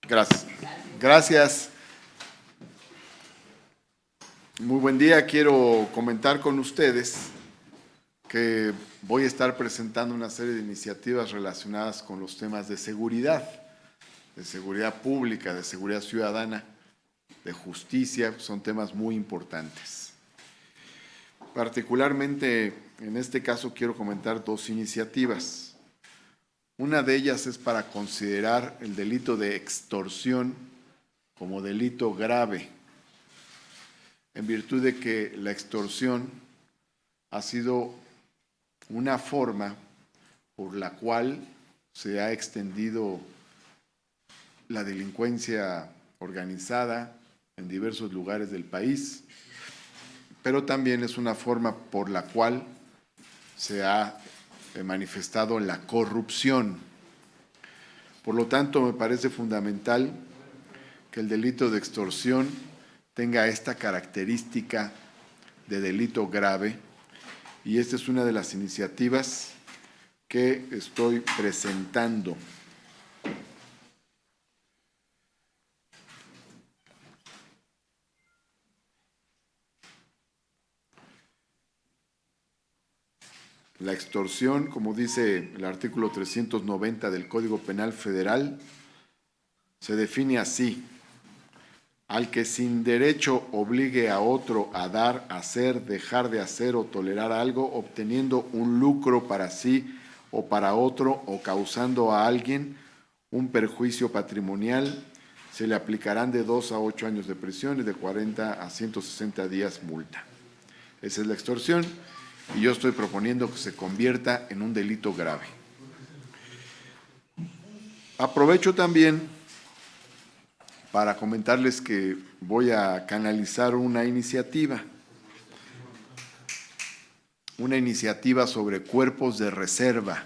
Gracias. Gracias. Muy buen día. Quiero comentar con ustedes que voy a estar presentando una serie de iniciativas relacionadas con los temas de seguridad pública, de seguridad ciudadana, de justicia. Son temas muy importantes. Particularmente, en este caso, quiero comentar dos iniciativas. Una de ellas es para considerar el delito de extorsión como delito grave, en virtud de que la extorsión ha sido una forma por la cual se ha extendido la delincuencia organizada en diversos lugares del país, pero también es una forma por la cual se ha manifestado la corrupción. Por lo tanto, me parece fundamental que el delito de extorsión tenga esta característica de delito grave, y esta es una de las iniciativas que estoy presentando. La extorsión, como dice el artículo 390 del Código Penal Federal, se define así: al que sin derecho obligue a otro a dar, hacer, dejar de hacer o tolerar algo, obteniendo un lucro para sí o para otro o causando a alguien un perjuicio patrimonial, se le aplicarán de 2 a 8 años de prisión y de 40 a 160 días multa. Esa es la extorsión, y yo estoy proponiendo que se convierta en un delito grave. Aprovecho también para comentarles que voy a canalizar una iniciativa sobre cuerpos de reserva.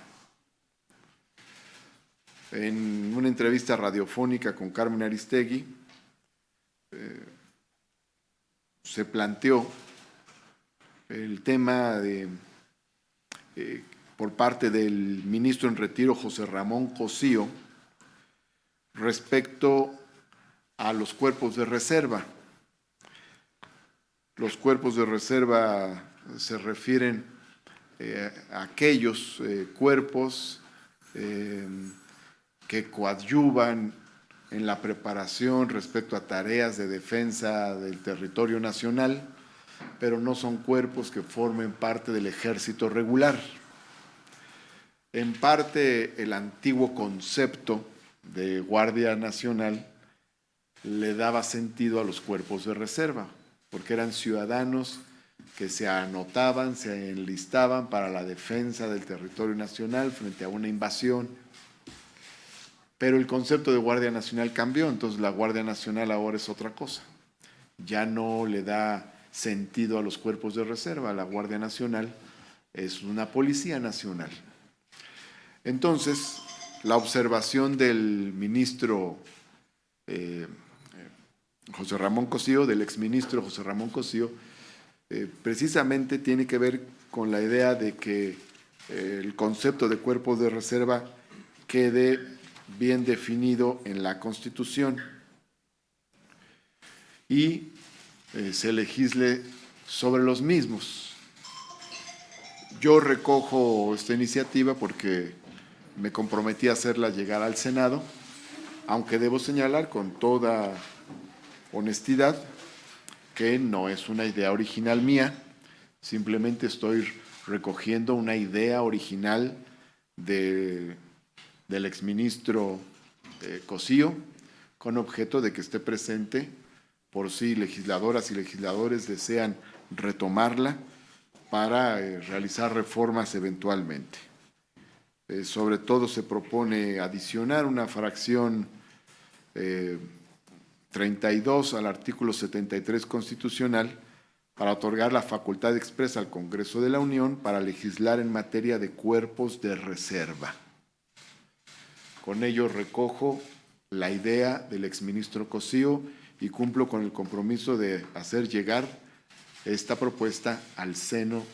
En una entrevista radiofónica con Carmen Aristegui, se planteó el tema por parte del ministro en retiro, José Ramón Cosío, respecto a los cuerpos de reserva. Los cuerpos de reserva se refieren a aquellos cuerpos que coadyuvan en la preparación respecto a tareas de defensa del territorio nacional, pero no son cuerpos que formen parte del ejército regular. En parte, el antiguo concepto de Guardia Nacional le daba sentido a los cuerpos de reserva, porque eran ciudadanos que se anotaban, se enlistaban para la defensa del territorio nacional frente a una invasión. Pero el concepto de Guardia Nacional cambió, entonces la Guardia Nacional ahora es otra cosa. Ya no le da sentido a los cuerpos de reserva. La Guardia Nacional es una policía nacional. Entonces, la observación del ministro José Ramón Cosío, del exministro José Ramón Cosío, precisamente tiene que ver con la idea de que el concepto de cuerpos de reserva quede bien definido en la Constitución y se legisle sobre los mismos. Yo recojo esta iniciativa porque me comprometí a hacerla llegar al Senado, aunque debo señalar con toda honestidad que no es una idea original mía, simplemente estoy recogiendo una idea original del exministro Cosío, con objeto de que esté presente por si legisladoras y legisladores desean retomarla para realizar reformas eventualmente. Sobre todo se propone adicionar una fracción 32 al artículo 73 constitucional para otorgar la facultad expresa al Congreso de la Unión para legislar en materia de cuerpos de reserva. Con ello recojo la idea del exministro Cosío y cumplo con el compromiso de hacer llegar esta propuesta al seno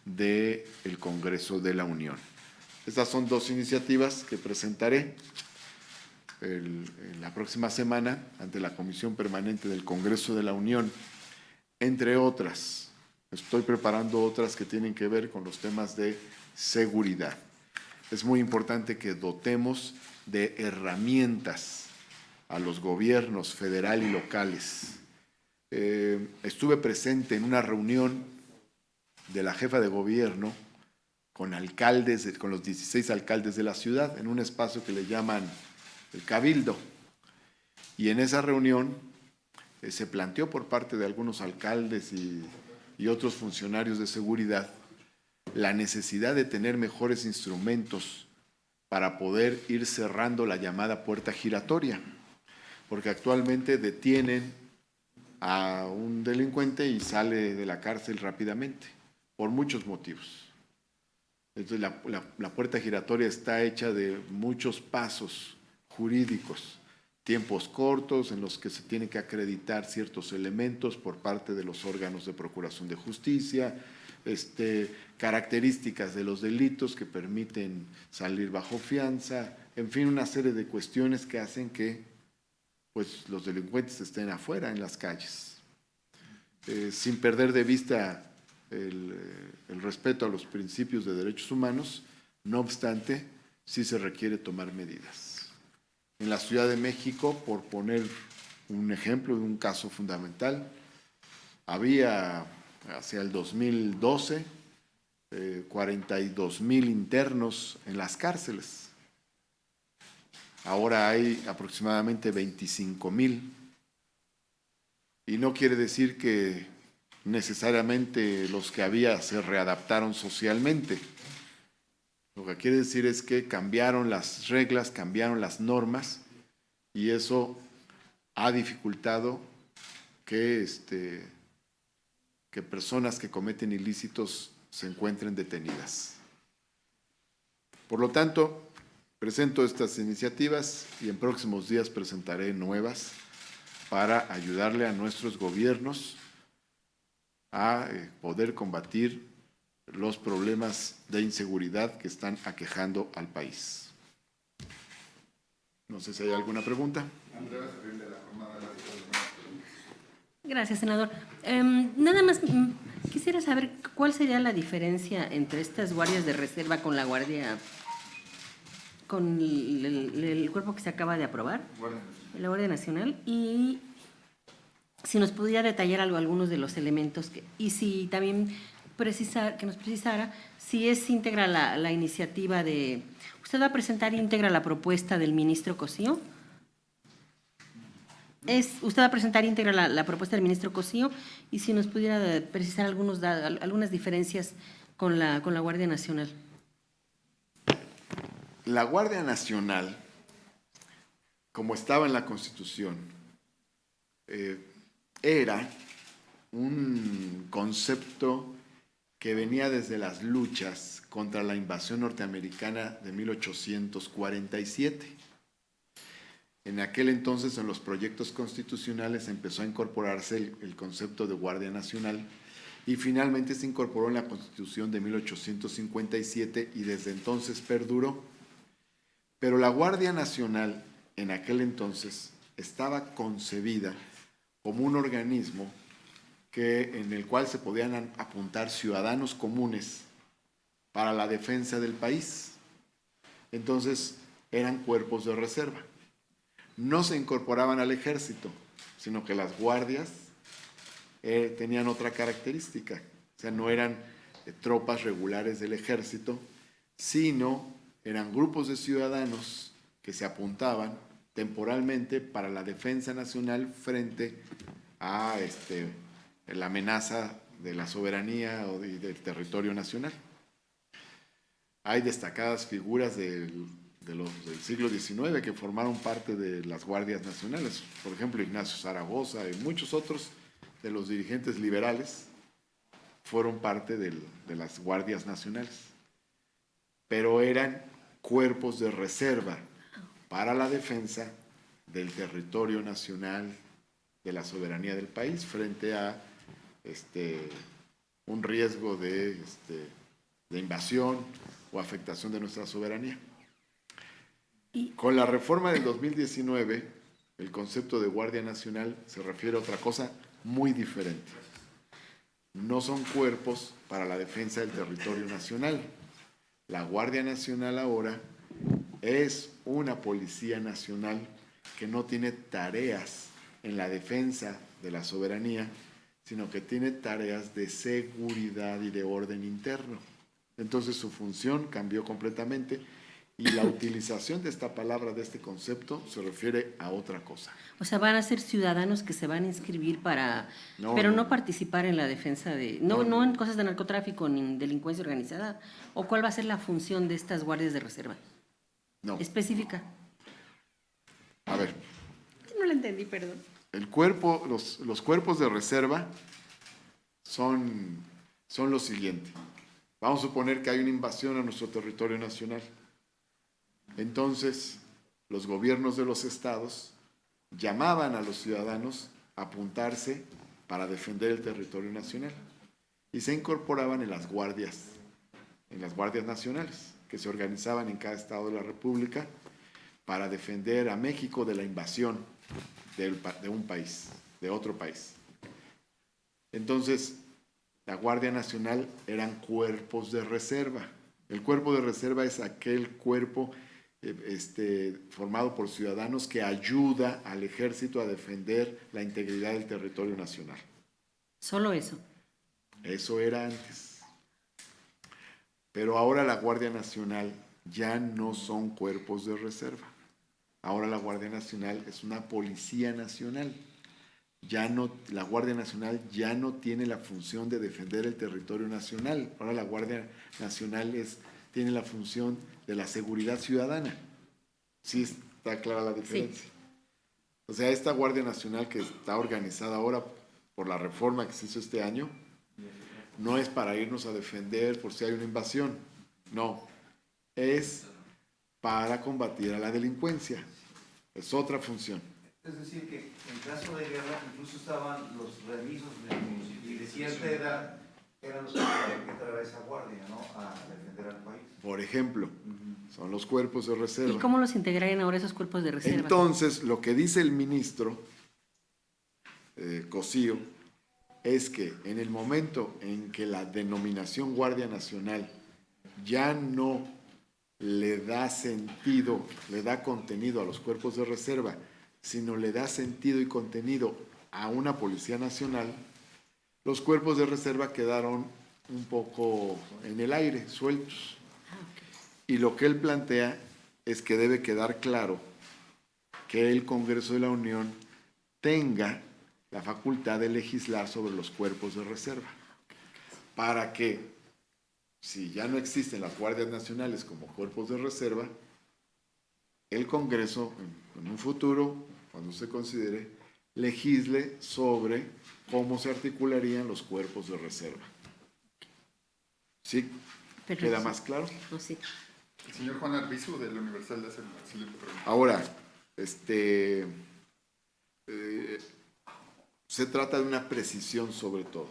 del Congreso de la Unión. Estas son dos iniciativas que presentaré. la próxima semana ante la Comisión Permanente del Congreso de la Unión, entre otras. Estoy preparando otras que tienen que ver con los temas de seguridad. Es muy importante que dotemos de herramientas a los gobiernos federal y locales. Estuve presente en una reunión de la jefa de gobierno con alcaldes, con los 16 alcaldes de la ciudad, en un espacio que le llaman el Cabildo. Y en esa reunión se planteó por parte de algunos alcaldes y otros funcionarios de seguridad la necesidad de tener mejores instrumentos para poder ir cerrando la llamada puerta giratoria, porque actualmente detienen a un delincuente y sale de la cárcel rápidamente, por muchos motivos. Entonces la puerta giratoria está hecha de muchos pasos jurídicos, tiempos cortos en los que se tiene que acreditar ciertos elementos por parte de los órganos de procuración de justicia, características de los delitos que permiten salir bajo fianza, en fin, una serie de cuestiones que hacen que pues, los delincuentes estén afuera en las calles, sin perder de vista el respeto a los principios de derechos humanos. No obstante, sí se requiere tomar medidas. En la Ciudad de México, por poner un ejemplo de un caso fundamental, había hacia el 2012 42,000 internos en las cárceles. Ahora hay aproximadamente 25,000. Y no quiere decir que necesariamente los que había se readaptaron socialmente. Lo que quiere decir es que cambiaron las reglas, cambiaron las normas, y eso ha dificultado que personas que cometen ilícitos se encuentren detenidas. Por lo tanto, presento estas iniciativas y en próximos días presentaré nuevas para ayudarle a nuestros gobiernos a poder combatir los problemas de inseguridad que están aquejando al país. No sé si hay alguna pregunta. Gracias, senador. Nada más quisiera saber cuál sería la diferencia entre estas guardias de reserva con la guardia, con el cuerpo que se acaba de aprobar, la Guardia Nacional, y si nos pudiera detallar algunos de los elementos y si también que nos precisara si es íntegra la iniciativa de... ¿Usted va a presentar íntegra la propuesta del ministro Cosío? ¿Usted va a presentar íntegra la propuesta del ministro Cosío? Y si nos pudiera precisar algunas diferencias con la Guardia Nacional. La Guardia Nacional, como estaba en la Constitución, era un concepto que venía desde las luchas contra la invasión norteamericana de 1847. En aquel entonces, en los proyectos constitucionales, empezó a incorporarse el concepto de Guardia Nacional y finalmente se incorporó en la Constitución de 1857 y desde entonces perduró. Pero la Guardia Nacional, en aquel entonces, estaba concebida como un organismo en el cual se podían apuntar ciudadanos comunes para la defensa del país. Entonces, eran cuerpos de reserva. No se incorporaban al ejército, sino que las guardias tenían otra característica. O sea, no eran tropas regulares del ejército, sino eran grupos de ciudadanos que se apuntaban temporalmente para la defensa nacional frente a la amenaza de la soberanía o del territorio nacional. Hay destacadas figuras del siglo XIX que formaron parte de las guardias nacionales, por ejemplo Ignacio Zaragoza y muchos otros de los dirigentes liberales fueron parte de las guardias nacionales, pero eran cuerpos de reserva para la defensa del territorio nacional, de la soberanía del país frente a un riesgo de invasión o afectación de nuestra soberanía. Con la reforma del 2019, el concepto de Guardia Nacional se refiere a otra cosa muy diferente. No son cuerpos para la defensa del territorio nacional. La Guardia Nacional ahora es una policía nacional que no tiene tareas en la defensa de la soberanía, sino que tiene tareas de seguridad y de orden interno. Entonces su función cambió completamente y la utilización de esta palabra, de este concepto, se refiere a otra cosa. O sea, van a ser ciudadanos que se van a inscribir para, No, pero no. no participar en la defensa de, no en cosas de narcotráfico ni en delincuencia organizada. ¿O cuál va a ser la función de estas guardias de reserva? No. Específica. A ver, No la entendí, perdón. el cuerpo, los cuerpos de reserva son lo siguiente. Vamos a suponer que hay una invasión a nuestro territorio nacional. Entonces, los gobiernos de los estados llamaban a los ciudadanos a apuntarse para defender el territorio nacional y se incorporaban en las guardias nacionales que se organizaban en cada estado de la República para defender a México de la invasión de un país, de otro país. Entonces, la Guardia Nacional eran cuerpos de reserva. El cuerpo de reserva es aquel cuerpo formado por ciudadanos que ayuda al ejército a defender la integridad del territorio nacional. Solo eso. Eso era antes. Pero ahora la Guardia Nacional ya no son cuerpos de reserva. Ahora la Guardia Nacional es una policía nacional. La Guardia Nacional ya no tiene la función de defender el territorio nacional. Ahora la Guardia Nacional tiene la función de la seguridad ciudadana. ¿Sí está clara la diferencia? Sí. O sea, esta Guardia Nacional que está organizada ahora por la reforma que se hizo este año, no es para irnos a defender por si hay una invasión. No, es para combatir a la delincuencia. Es otra función. Es decir, que en caso de guerra incluso estaban los remisos y de cierta edad eran los que tenían que entrar a esa guardia, ¿no? A defender al país. Por ejemplo, son los cuerpos de reserva. ¿Y cómo los integrarían ahora esos cuerpos de reserva? Entonces, lo que dice el ministro Cosío es que en el momento en que la denominación Guardia Nacional ya no le da sentido, le da contenido a los cuerpos de reserva, sino le da sentido y contenido a una Policía Nacional, los cuerpos de reserva quedaron un poco en el aire, sueltos. Y lo que él plantea es que debe quedar claro que el Congreso de la Unión tenga la facultad de legislar sobre los cuerpos de reserva, para que, si ya no existen las guardias nacionales como cuerpos de reserva, el Congreso, en un futuro, cuando se considere, legisle sobre cómo se articularían los cuerpos de reserva. ¿Sí? ¿Queda más claro? No, sí. El señor Juan Arbizu, de la Universal, le hace la siguiente pregunta. Ahora, se trata de una precisión sobre todo,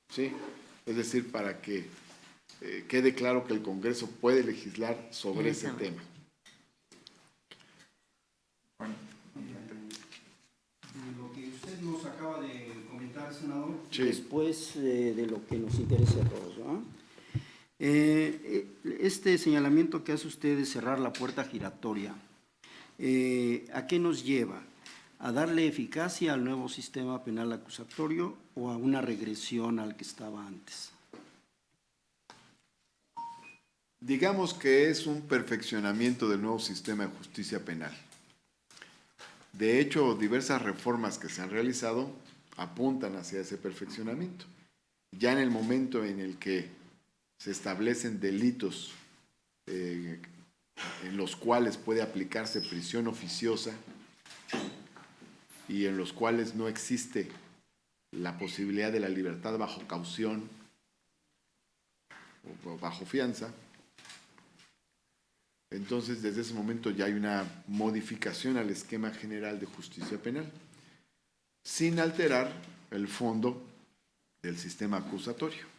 ¿sí? Es decir, para que quede claro que el Congreso puede legislar sobre ese tema. Juan. Lo que usted nos acaba de comentar, senador, Sí. después de lo que nos interesa a todos, ¿no? Este señalamiento que hace usted de cerrar la puerta giratoria, ¿a qué nos lleva? ¿A darle eficacia al nuevo sistema penal acusatorio o a una regresión al que estaba antes? Digamos que es un perfeccionamiento del nuevo sistema de justicia penal. De hecho, diversas reformas que se han realizado apuntan hacia ese perfeccionamiento. Ya en el momento en el que se establecen delitos en los cuales puede aplicarse prisión oficiosa y en los cuales no existe la posibilidad de la libertad bajo caución o bajo fianza, entonces desde ese momento ya hay una modificación al esquema general de justicia penal, sin alterar el fondo del sistema acusatorio.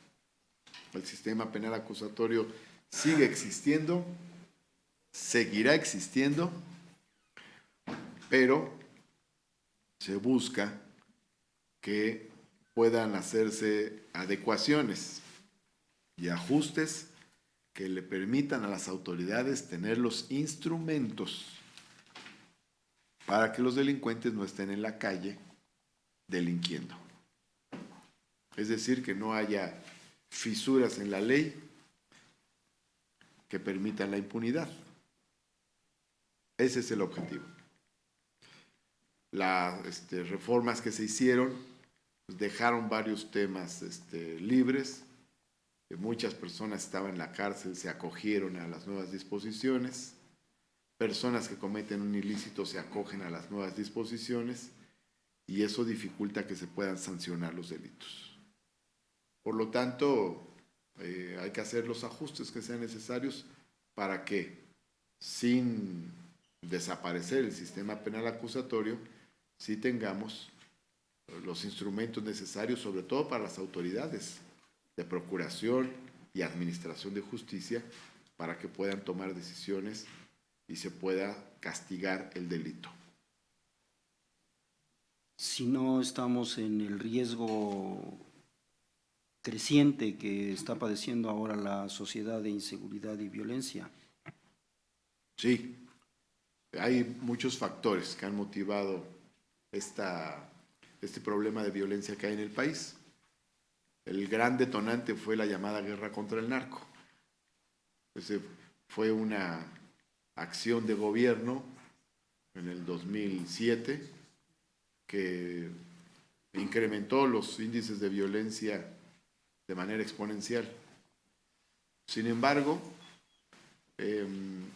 El sistema penal acusatorio sigue existiendo seguirá existiendo, pero se busca que puedan hacerse adecuaciones y ajustes que le permitan a las autoridades tener los instrumentos para que los delincuentes no estén en la calle delinquiendo. Es decir, que no haya fisuras en la ley que permitan la impunidad. Ese es el objetivo. Las reformas que se hicieron pues, dejaron varios temas libres. Muchas personas estaban en la cárcel, se acogieron a las nuevas disposiciones. Personas que cometen un ilícito se acogen a las nuevas disposiciones y eso dificulta que se puedan sancionar los delitos. Por lo tanto, hay que hacer los ajustes que sean necesarios para que, sin desaparecer el sistema penal acusatorio, sí tengamos los instrumentos necesarios, sobre todo para las autoridades de procuración y administración de justicia, para que puedan tomar decisiones y se pueda castigar el delito. Si no estamos en el riesgo creciente que está padeciendo ahora la sociedad de inseguridad y violencia. Sí, hay muchos factores que han motivado este problema de violencia que hay en el país. El gran detonante fue la llamada guerra contra el narco. Fue una acción de gobierno en el 2007 que incrementó los índices de violencia de manera exponencial. Sin embargo,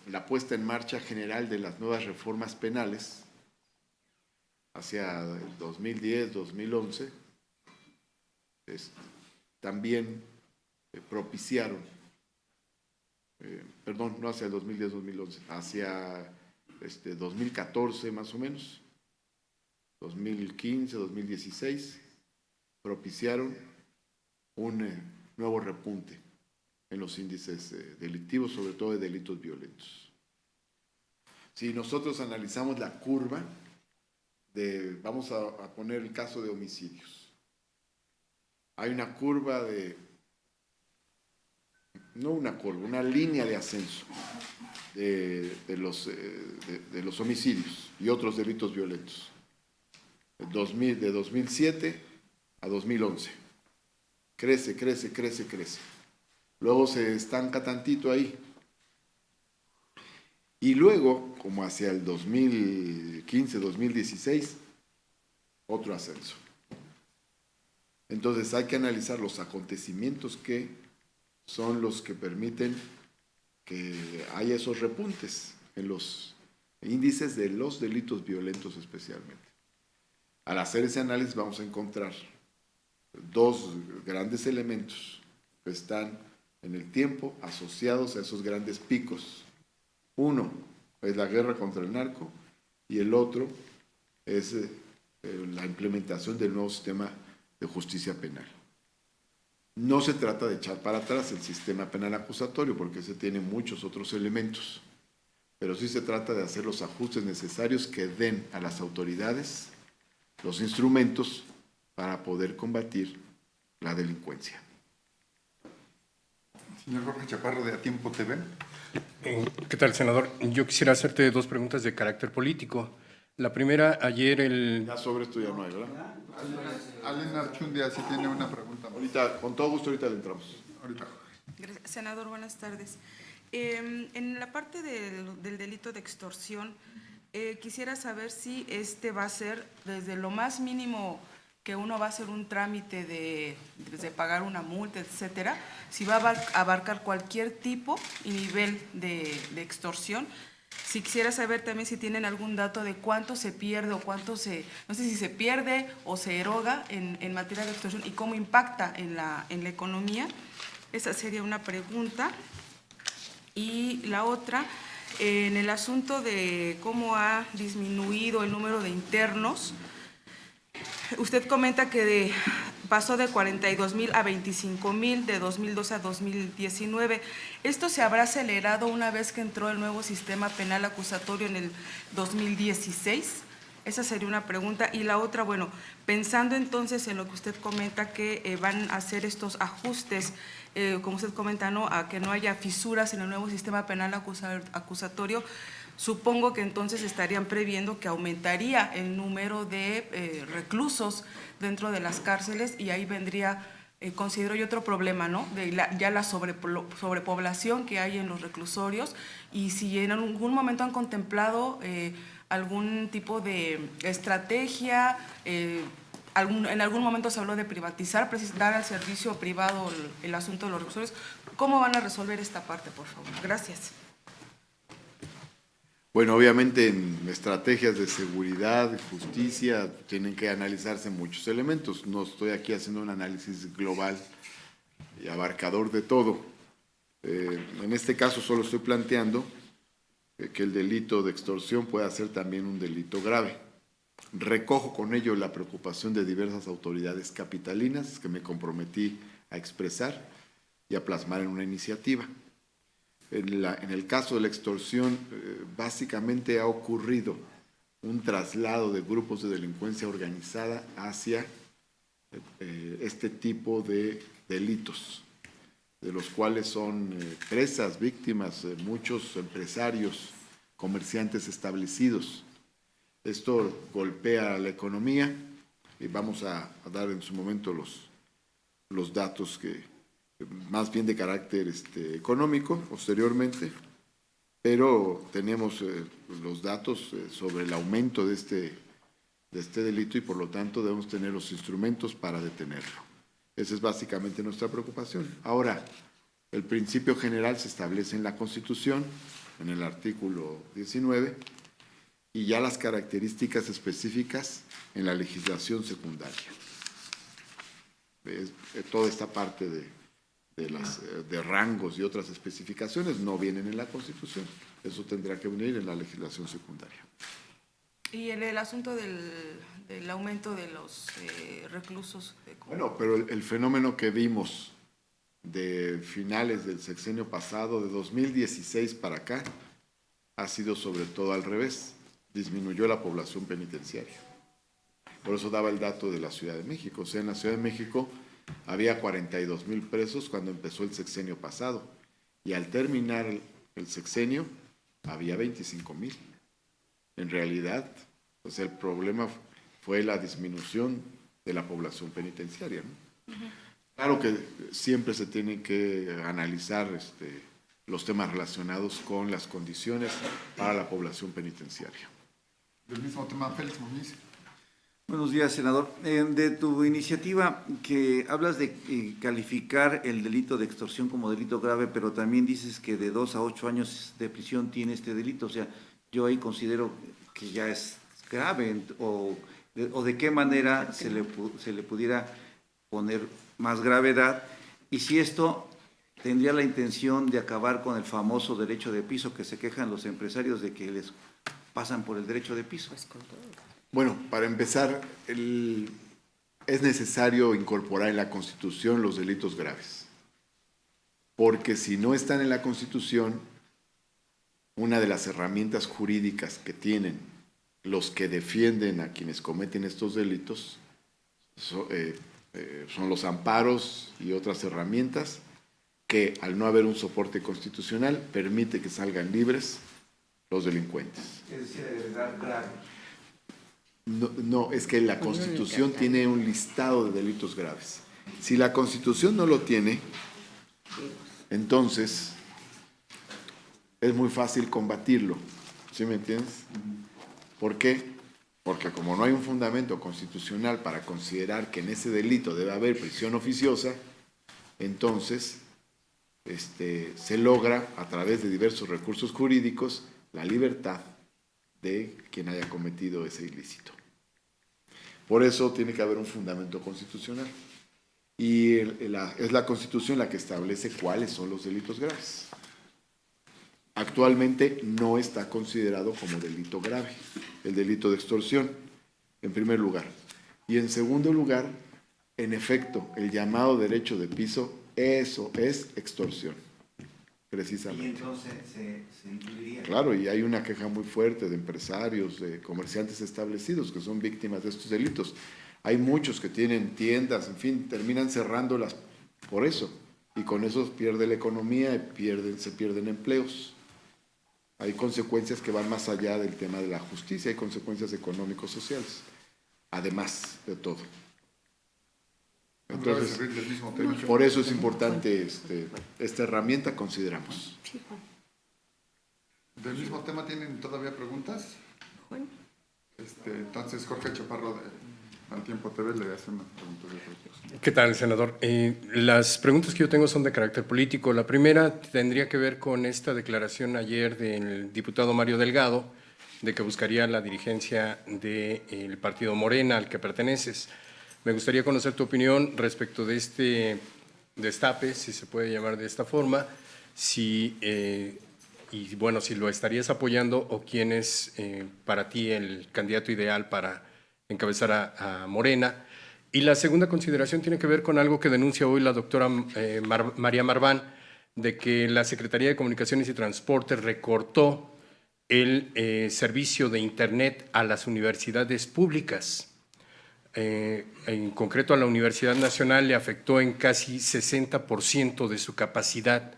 la puesta en marcha general de las nuevas reformas penales hacia el 2010, 2011, también propiciaron, perdón, no hacia el 2010, 2011, hacia 2014 más o menos, 2015, 2016, propiciaron un nuevo repunte en los índices delictivos, sobre todo de delitos violentos. Si nosotros analizamos la curva, vamos a poner el caso de homicidios. Hay una curva una línea de ascenso de los homicidios y otros delitos violentos. De 2007 a 2011. Crece. Luego se estanca tantito ahí. Y luego, como hacia el 2015, 2016, otro ascenso. Entonces hay que analizar los acontecimientos que son los que permiten que haya esos repuntes en los índices de los delitos violentos especialmente. Al hacer ese análisis vamos a encontrar dos grandes elementos que están en el tiempo asociados a esos grandes picos. Uno es la guerra contra el narco y el otro es la implementación del nuevo sistema de justicia penal. No se trata de echar para atrás el sistema penal acusatorio porque ese tiene muchos otros elementos, pero sí se trata de hacer los ajustes necesarios que den a las autoridades los instrumentos para poder combatir la delincuencia. Señor Jorge Chaparro, de A Tiempo TV. ¿Qué tal, senador? Yo quisiera hacerte dos preguntas de carácter político. La primera, ayer Ya sobre esto ya no hay, ¿verdad? Allen Archundia, si tiene una pregunta. Ahorita, con todo gusto, ahorita le entramos. Ahorita. Senador, buenas tardes. En la parte del delito de extorsión, quisiera saber si va a ser desde lo más mínimo que uno va a hacer un trámite de pagar una multa, etcétera, si va a abarcar cualquier tipo y nivel de extorsión. Si quisiera saber también si tienen algún dato de cuánto se pierde o no sé si se pierde o se eroga en materia de extorsión y cómo impacta en la economía. Esa sería una pregunta. Y la otra, en el asunto de cómo ha disminuido el número de internos, usted comenta que pasó de 42,000 a 25,000 de 2012 a 2019. ¿Esto se habrá acelerado una vez que entró el nuevo sistema penal acusatorio en el 2016? Esa sería una pregunta. Y la otra, bueno, pensando entonces en lo que usted comenta que van a hacer estos ajustes, como usted comenta, ¿no?, a que no haya fisuras en el nuevo sistema penal acusatorio, supongo que entonces estarían previendo que aumentaría el número de reclusos dentro de las cárceles y ahí vendría, considero yo, otro problema, ¿no?, de ya la sobrepoblación que hay en los reclusorios, y si en algún momento han contemplado algún tipo de estrategia, en algún momento se habló de privatizar, dar al servicio privado el asunto de los reclusorios. ¿Cómo van a resolver esta parte, por favor? Gracias. Bueno, obviamente en estrategias de seguridad y justicia tienen que analizarse muchos elementos. No estoy aquí haciendo un análisis global y abarcador de todo. En este caso solo estoy planteando que el delito de extorsión pueda ser también un delito grave. Recojo con ello la preocupación de diversas autoridades capitalinas que me comprometí a expresar y a plasmar en una iniciativa. En el caso de la extorsión, básicamente ha ocurrido un traslado de grupos de delincuencia organizada hacia este tipo de delitos, de los cuales son presas, víctimas, muchos empresarios, comerciantes establecidos. Esto golpea la economía y vamos a dar en su momento los datos que más bien de carácter económico posteriormente, pero tenemos los datos sobre el aumento de este delito y por lo tanto debemos tener los instrumentos para detenerlo. Esa es básicamente nuestra preocupación. Ahora, el principio general se establece en la Constitución, en el artículo 19, y ya las características específicas en la legislación secundaria. Toda esta parte de rangos y otras especificaciones no vienen en la Constitución. Eso tendrá que venir en la legislación secundaria. Y en el asunto del aumento de los reclusos. Bueno, pero el fenómeno que vimos de finales del sexenio pasado, de 2016 para acá, ha sido sobre todo al revés. Disminuyó la población penitenciaria. Por eso daba el dato de la Ciudad de México. O sea, en la Ciudad de México había 42,000 presos cuando empezó el sexenio pasado. Y al terminar el sexenio, había 25,000. En realidad, o sea, el problema fue la disminución de la población penitenciaria, ¿no? Claro que siempre se tienen que analizar los temas relacionados con las condiciones para la población penitenciaria. Del mismo tema, Félix Muñiz. Buenos días, senador. De tu iniciativa, que hablas de calificar el delito de extorsión como delito grave, pero también dices que de 2 a 8 años de prisión tiene este delito. O sea, yo ahí considero que ya es grave, o de qué manera se le pudiera poner más gravedad, y si esto tendría la intención de acabar con el famoso derecho de piso que se quejan los empresarios de que les pasan por el derecho de piso. Bueno, para empezar, es necesario incorporar en la Constitución los delitos graves, porque si no están en la Constitución, una de las herramientas jurídicas que tienen los que defienden a quienes cometen estos delitos son los amparos y otras herramientas que, al no haber un soporte constitucional, permite que salgan libres los delincuentes. Es decir, agregar grave. No, es que la Constitución tiene un listado de delitos graves. Si la Constitución no lo tiene, entonces es muy fácil combatirlo. ¿Sí me entiendes? ¿Por qué? Porque como no hay un fundamento constitucional para considerar que en ese delito debe haber prisión oficiosa, entonces se logra, a través de diversos recursos jurídicos, la libertad de quien haya cometido ese ilícito. Por eso tiene que haber un fundamento constitucional. Y es la Constitución la que establece cuáles son los delitos graves. Actualmente no está considerado como delito grave el delito de extorsión, en primer lugar. Y en segundo lugar, En efecto, el llamado derecho de piso, eso es extorsión, Y precisamente. entonces se incluiría. Claro, y hay una queja muy fuerte de empresarios, de comerciantes establecidos que son víctimas de estos delitos. Hay muchos que tienen tiendas, en fin, terminan cerrándolas por eso. Y con eso pierde la economía y se pierden empleos. Hay consecuencias que van más allá del tema de la justicia, hay consecuencias económicos sociales, además de todo. Entonces, Entonces, el mismo tema. por eso es importante esta herramienta, consideramos. Del mismo tema, ¿tienen todavía preguntas? Juan. Entonces, Jorge Chaparro de Al Tiempo TV le hace una pregunta de otra cosa. ¿Qué tal, senador? Las preguntas que yo tengo son de carácter político. La primera tendría que ver con esta declaración ayer del diputado Mario Delgado de que buscaría la dirigencia del partido Morena al que perteneces. Me gustaría conocer tu opinión respecto de este destape, si se puede llamar de esta forma, si lo estarías apoyando o quién es para ti el candidato ideal para encabezar a Morena. Y la segunda consideración tiene que ver con algo que denuncia hoy la doctora María Marván, de que la Secretaría de Comunicaciones y Transportes recortó el servicio de Internet a las universidades públicas. En concreto a la Universidad Nacional le afectó en casi 60% de su capacidad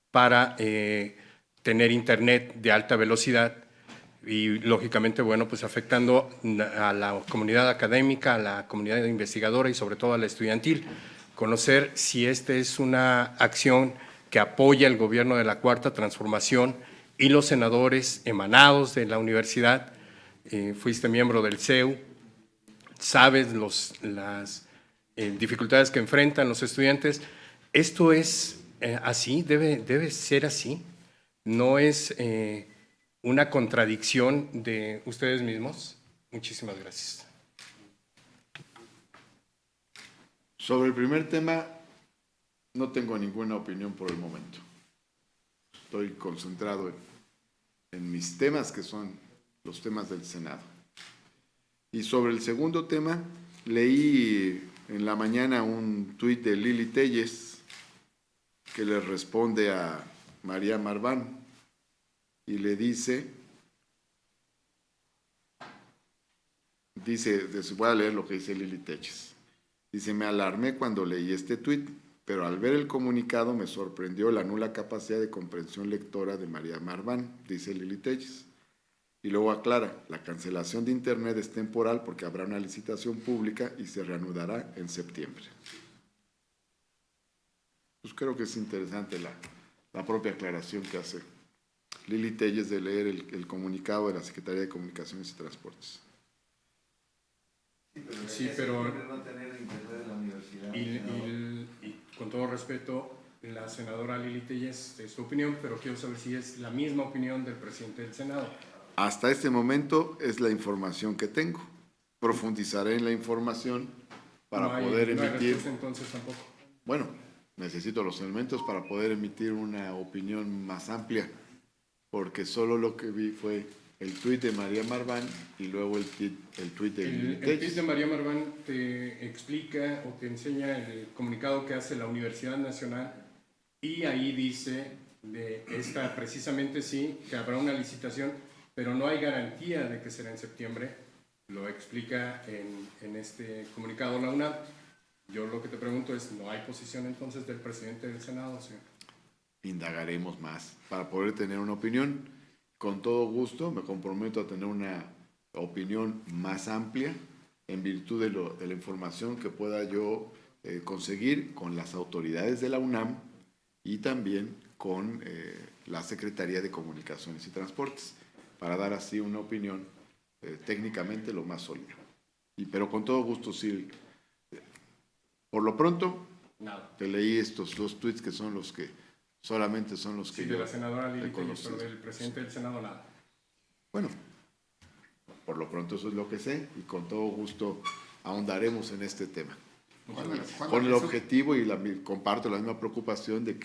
para tener Internet de alta velocidad y lógicamente, bueno, pues afectando a la comunidad académica, a la comunidad investigadora y sobre todo a la estudiantil. Conocer si esta es una acción que apoya el gobierno de la Cuarta Transformación y los senadores emanados de la universidad. Fuiste miembro del CEU, sabes las dificultades que enfrentan los estudiantes. ¿Esto es así? ¿Debe ser así? ¿No es una contradicción de ustedes mismos? Muchísimas gracias. Sobre el primer tema, no tengo ninguna opinión por el momento. Estoy concentrado en mis temas, que son los temas del Senado. Y sobre el segundo tema, leí en la mañana un tuit de Lili Telles que le responde a María Marván y le dice, voy a leer lo que dice Lili Telles. Dice, me alarmé cuando leí este tuit, pero al ver el comunicado me sorprendió la nula capacidad de comprensión lectora de María Marván, dice Lili Telles. Y luego aclara, la cancelación de Internet es temporal porque habrá una licitación pública y se reanudará en septiembre. Pues creo que es interesante la propia aclaración que hace Lili Telles de leer el comunicado de la Secretaría de Comunicaciones y Transportes. Sí, pero no tener internet en la universidad. y con todo respeto, la senadora Lili Telles es su opinión, pero quiero saber si es la misma opinión del presidente del Senado. Hasta este momento es la información que tengo. Profundizaré en la información para poder emitir. No hay respuesta entonces tampoco. Bueno, necesito los elementos para poder emitir una opinión más amplia, porque solo lo que vi fue el tuit de María Marván y luego el tuit de Lili El Telles. tuit de María Marván te explica o te enseña el comunicado que hace la Universidad Nacional y ahí dice precisamente sí, que habrá una licitación, pero no hay garantía de que será en septiembre. Lo explica en este comunicado la UNAM. Yo lo que te pregunto es, ¿no hay posición entonces del presidente del Senado, señor? Indagaremos más para poder tener una opinión. Con todo gusto me comprometo a tener una opinión más amplia en virtud de la información que pueda yo conseguir con las autoridades de la UNAM y también con la Secretaría de Comunicaciones y Transportes, para dar así una opinión técnicamente lo más sólida. Pero con todo gusto, sí. Por lo pronto, Nada. te leí estos dos tweets que son los que solamente son los que Sí, yo de la senadora Lili he Telles, conocido. pero del presidente del Senado nada. Bueno, por lo pronto eso es lo que sé y con todo gusto ahondaremos en este tema. Con el objetivo y comparto la misma preocupación de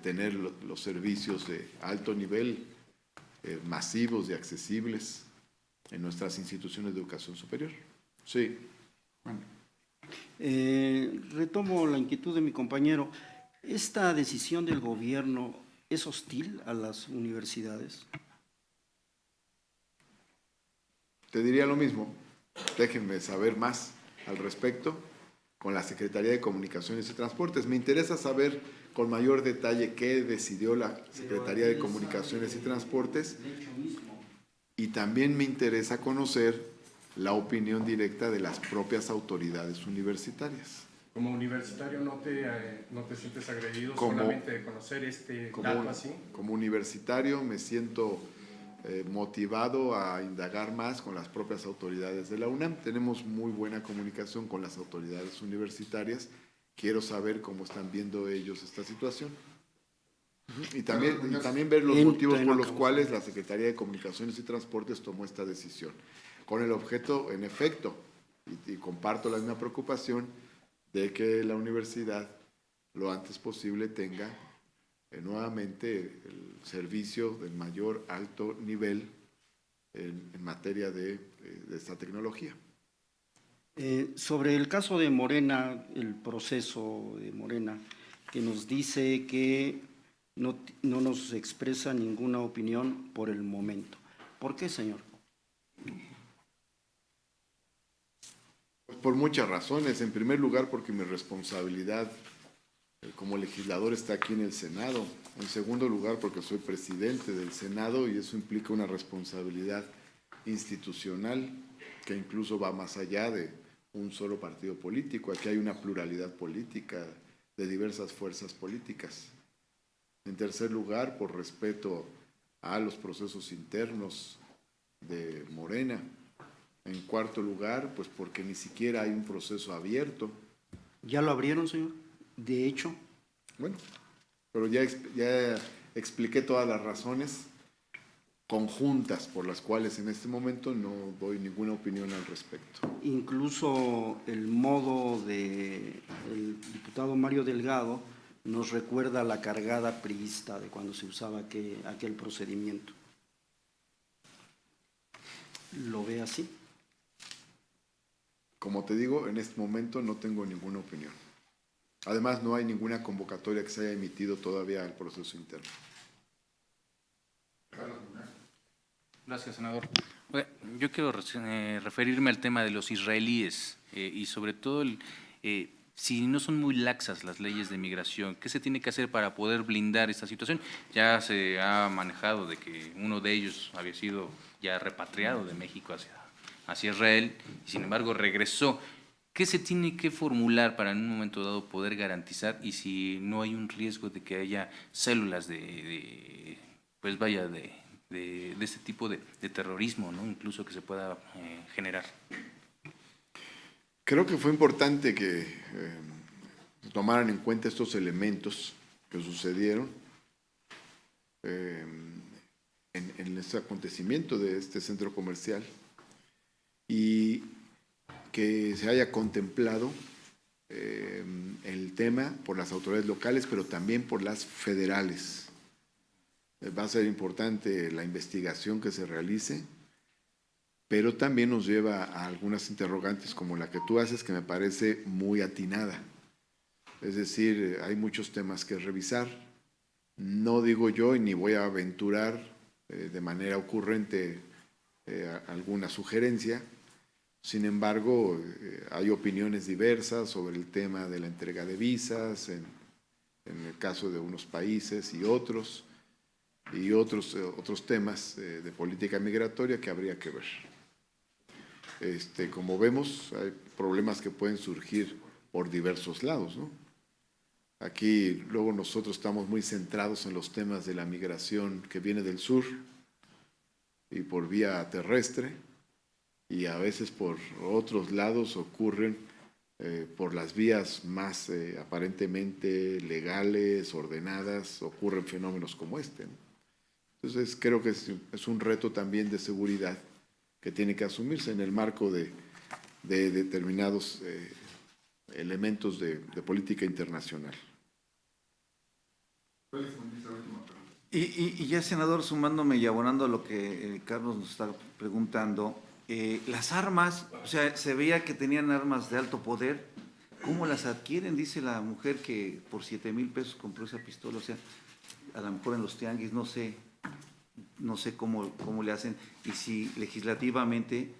tener los servicios de alto nivel, masivos y accesibles en nuestras instituciones de educación superior. Sí. Bueno, Retomo la inquietud de mi compañero. ¿Esta decisión del gobierno es hostil a las universidades? Te diría lo mismo. Déjenme saber más al respecto con la Secretaría de Comunicaciones y Transportes. Me interesa saber con mayor detalle qué decidió la Secretaría de Comunicaciones y Transportes, y también me interesa conocer la opinión directa de las propias autoridades universitarias. Como universitario no te sientes agredido Como- solamente de conocer dato así. Como universitario me siento motivado a indagar más con las propias autoridades de la UNAM. Tenemos muy buena comunicación con las autoridades universitarias. Quiero saber cómo están viendo ellos esta situación. Y también ver los motivos por los cuales la Secretaría de Comunicaciones y Transportes tomó esta decisión. Con el objeto, en efecto, y comparto la misma preocupación, de que la universidad lo antes posible tenga nuevamente el servicio del mayor alto nivel en materia de esta tecnología. Sobre el caso de Morena, el proceso de Morena, que nos dice que no nos expresa ninguna opinión por el momento. ¿Por qué, señor? Por muchas razones. En primer lugar, porque mi responsabilidad como legislador está aquí en el Senado. En segundo lugar, porque soy presidente del Senado y eso implica una responsabilidad institucional que incluso va más allá de un solo partido político. Aquí hay una pluralidad política de diversas fuerzas políticas. En tercer lugar, por respeto a los procesos internos de Morena. En cuarto lugar, pues porque ni siquiera hay un proceso abierto. ¿Ya lo abrieron, señor? De hecho. Bueno, pero ya expliqué todas las razones conjuntas por las cuales en este momento no doy ninguna opinión al respecto. Incluso el modo del diputado Mario Delgado nos recuerda la cargada priista de cuando se usaba aquel procedimiento. ¿Lo ve así? Como te digo, en este momento no tengo ninguna opinión. Además, no hay ninguna convocatoria que se haya emitido todavía al proceso interno. Gracias, senador. Yo quiero referirme al tema de los israelíes y sobre todo si no son muy laxas las leyes de migración, ¿qué se tiene que hacer para poder blindar esta situación? Ya se ha manejado de que uno de ellos había sido ya repatriado de México hacia Israel y sin embargo regresó. ¿Qué se tiene que formular para en un momento dado poder garantizar y si no hay un riesgo de que haya células de este tipo de terrorismo, ¿no? Incluso que se pueda generar? Creo que fue importante que tomaran en cuenta estos elementos que sucedieron en este acontecimiento de este centro comercial y que se haya contemplado el tema por las autoridades locales, pero también por las federales. Va a ser importante la investigación que se realice, pero también nos lleva a algunas interrogantes como la que tú haces, que me parece muy atinada. Es decir, hay muchos temas que revisar. No digo yo y ni voy a aventurar de manera ocurrente alguna sugerencia. Sin embargo, hay opiniones diversas sobre el tema de la entrega de visas en el caso de unos países y otros temas de política migratoria que habría que ver. Como vemos, hay problemas que pueden surgir por diversos lados, ¿no? Aquí luego nosotros estamos muy centrados en los temas de la migración que viene del sur y por vía terrestre, y a veces por otros lados ocurren por las vías más aparentemente legales, ordenadas, ocurren fenómenos como este, ¿no? Entonces creo que es un reto también de seguridad que tiene que asumirse en el marco de determinados elementos de política internacional. Y ya, senador, sumándome y abonando a lo que Carlos nos está preguntando, las armas, o sea, se veía que tenían armas de alto poder, ¿cómo las adquieren? Dice la mujer que por 7,000 pesos compró esa pistola, o sea, a lo mejor en los tianguis, no sé cómo le hacen, y si legislativamente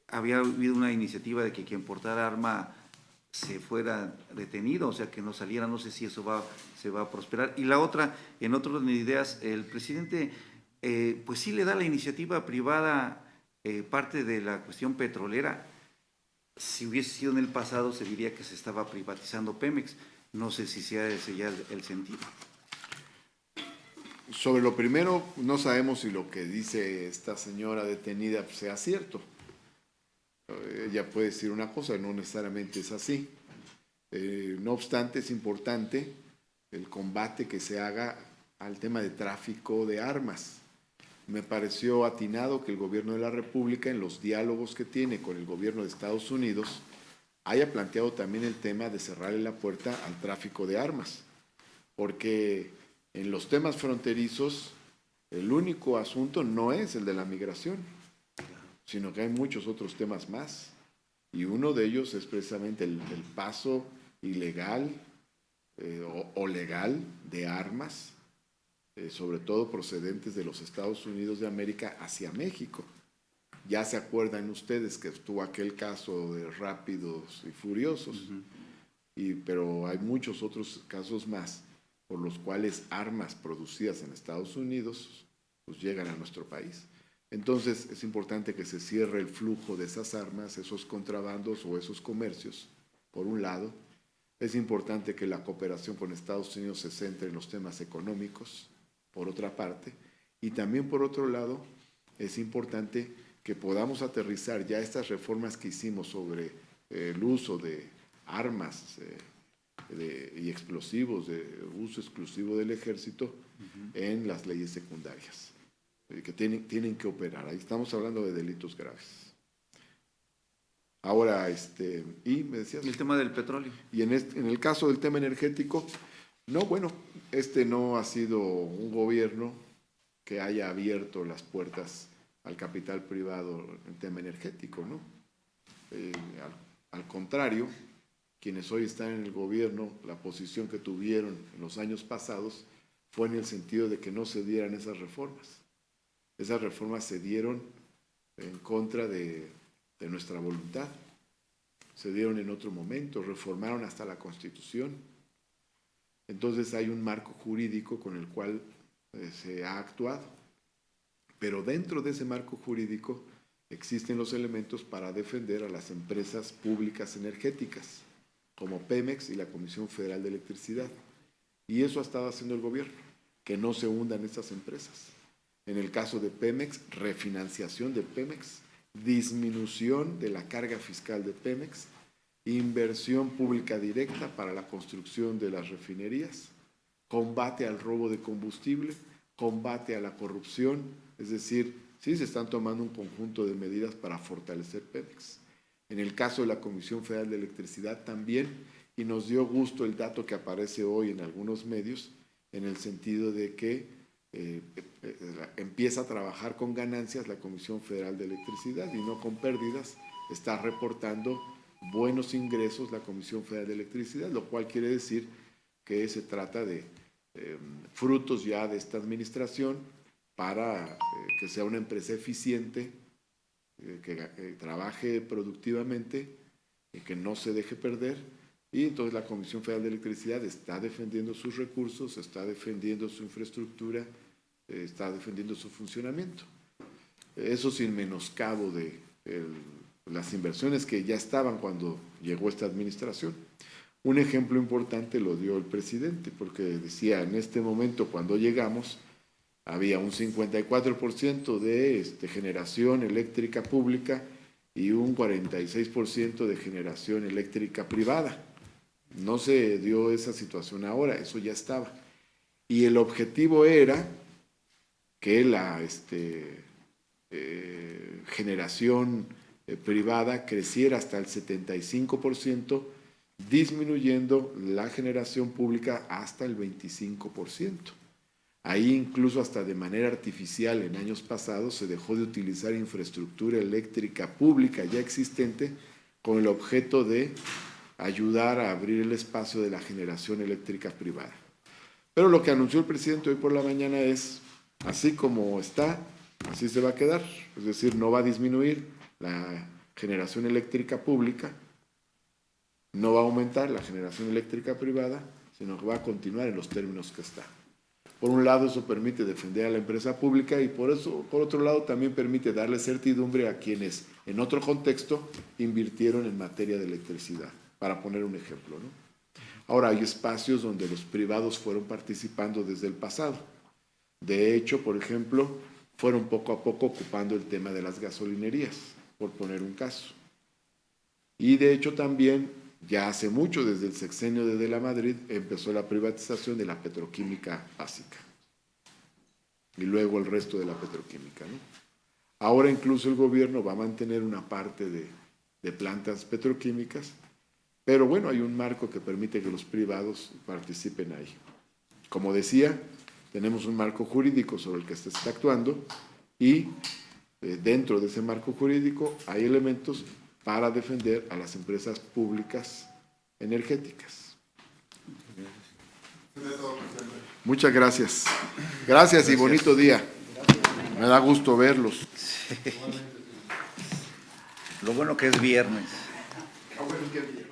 había habido una iniciativa de que quien portara arma se fuera detenido, o sea, que no saliera, no sé si eso se va a prosperar. Y la otra, en otro orden de ideas, el presidente pues sí le da a la iniciativa privada parte de la cuestión petrolera. Si hubiese sido en el pasado, se diría que se estaba privatizando Pemex. No sé si sea ese ya el sentido. Sobre lo primero, no sabemos si lo que dice esta señora detenida sea cierto. Ella puede decir una cosa, no necesariamente es así. No obstante, es importante el combate que se haga al tema de tráfico de armas. Me pareció atinado que el gobierno de la República, en los diálogos que tiene con el gobierno de Estados Unidos, haya planteado también el tema de cerrarle la puerta al tráfico de armas. Porque en los temas fronterizos, el único asunto no es el de la migración, sino que hay muchos otros temas más. Y uno de ellos es precisamente el paso ilegal o legal de armas, sobre todo procedentes de los Estados Unidos de América hacia México. Ya se acuerdan ustedes que estuvo aquel caso de Rápidos y Furiosos, pero hay muchos otros casos más por los cuales armas producidas en Estados Unidos pues llegan a nuestro país. Entonces es importante que se cierre el flujo de esas armas, esos contrabandos o esos comercios, por un lado. Es importante que la cooperación con Estados Unidos se centre en los temas económicos, por otra parte. Y también, por otro lado, es importante que podamos aterrizar ya estas reformas que hicimos sobre el uso de armas y explosivos de uso exclusivo del ejército en las leyes secundarias, que tienen que operar. Ahí estamos hablando de delitos graves. Ahora, y me decías... El tema del petróleo. Y en el caso del tema energético, no, bueno, no ha sido un gobierno que haya abierto las puertas al capital privado en tema energético, ¿no? Al contrario, quienes hoy están en el gobierno, la posición que tuvieron en los años pasados fue en el sentido de que no se dieran esas reformas. Esas reformas se dieron en contra de nuestra voluntad. Se dieron en otro momento, reformaron hasta la Constitución. Entonces hay un marco jurídico con el cual se ha actuado. Pero dentro de ese marco jurídico existen los elementos para defender a las empresas públicas energéticas, como Pemex y la Comisión Federal de Electricidad. Y eso ha estado haciendo el gobierno, que no se hundan estas empresas. En el caso de Pemex, refinanciación de Pemex, disminución de la carga fiscal de Pemex, inversión pública directa para la construcción de las refinerías, combate al robo de combustible, combate a la corrupción, es decir, sí se están tomando un conjunto de medidas para fortalecer Pemex. En el caso de la Comisión Federal de Electricidad también, y nos dio gusto el dato que aparece hoy en algunos medios, en el sentido de que empieza a trabajar con ganancias la Comisión Federal de Electricidad y no con pérdidas, está reportando buenos ingresos la Comisión Federal de Electricidad, lo cual quiere decir que se trata de frutos ya de esta administración para que sea una empresa eficiente, que trabaje productivamente, que no se deje perder. Y entonces la Comisión Federal de Electricidad está defendiendo sus recursos, está defendiendo su infraestructura, está defendiendo su funcionamiento. Eso sin menoscabo de las inversiones que ya estaban cuando llegó esta administración. Un ejemplo importante lo dio el presidente, porque decía, en este momento cuando llegamos, había un 54% de generación eléctrica pública y un 46% de generación eléctrica privada. No se dio esa situación ahora, eso ya estaba. Y el objetivo era que la generación privada creciera hasta el 75%, disminuyendo la generación pública hasta el 25%. Ahí incluso hasta de manera artificial en años pasados se dejó de utilizar infraestructura eléctrica pública ya existente con el objeto de ayudar a abrir el espacio de la generación eléctrica privada. Pero lo que anunció el presidente hoy por la mañana es, así como está, así se va a quedar. Es decir, no va a disminuir la generación eléctrica pública, no va a aumentar la generación eléctrica privada, sino que va a continuar en los términos que está. Por un lado, eso permite defender a la empresa pública y por otro lado, también permite darle certidumbre a quienes, en otro contexto, invirtieron en materia de electricidad, para poner un ejemplo, ¿no? Ahora, hay espacios donde los privados fueron participando desde el pasado. De hecho, por ejemplo, fueron poco a poco ocupando el tema de las gasolinerías, por poner un caso. Y de hecho también, ya hace mucho, desde el sexenio de la Madrid, empezó la privatización de la petroquímica básica. Y luego el resto de la petroquímica, ¿no? Ahora incluso el gobierno va a mantener una parte de plantas petroquímicas, pero bueno, hay un marco que permite que los privados participen ahí. Como decía, tenemos un marco jurídico sobre el que se está actuando y dentro de ese marco jurídico hay elementos para defender a las empresas públicas energéticas. Muchas gracias. Gracias y bonito día. Me da gusto verlos. Lo bueno que es viernes. Lo bueno que es viernes.